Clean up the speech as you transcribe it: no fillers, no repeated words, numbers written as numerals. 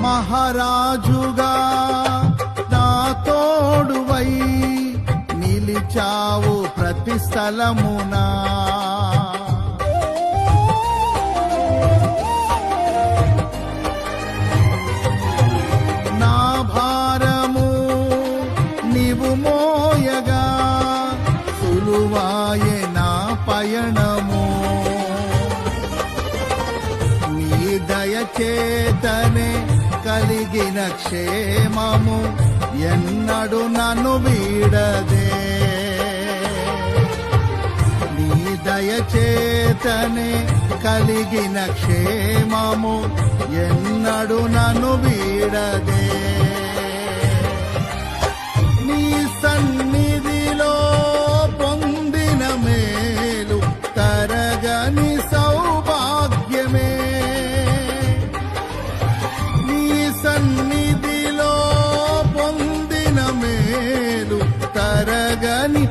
మహారాజుగా నా తోడువై నిలిచావు ప్రతి స్థలమునా. నా భారము నీవు మోయగా సులువాయే నా పయనము. నీ దయచేతనే కలిగిన క్షేమము ఎన్నడు నన్ను వీడదే. నీ దయచేతనే కలిగిన క్షేమము ఎన్నడు నన్ను వీడదే. నీ సన్నిధిలో పొందిన మేలు తరగని సౌభాగ్యమే. నీ సన్నిధిలో పొందిన మేలు తరగని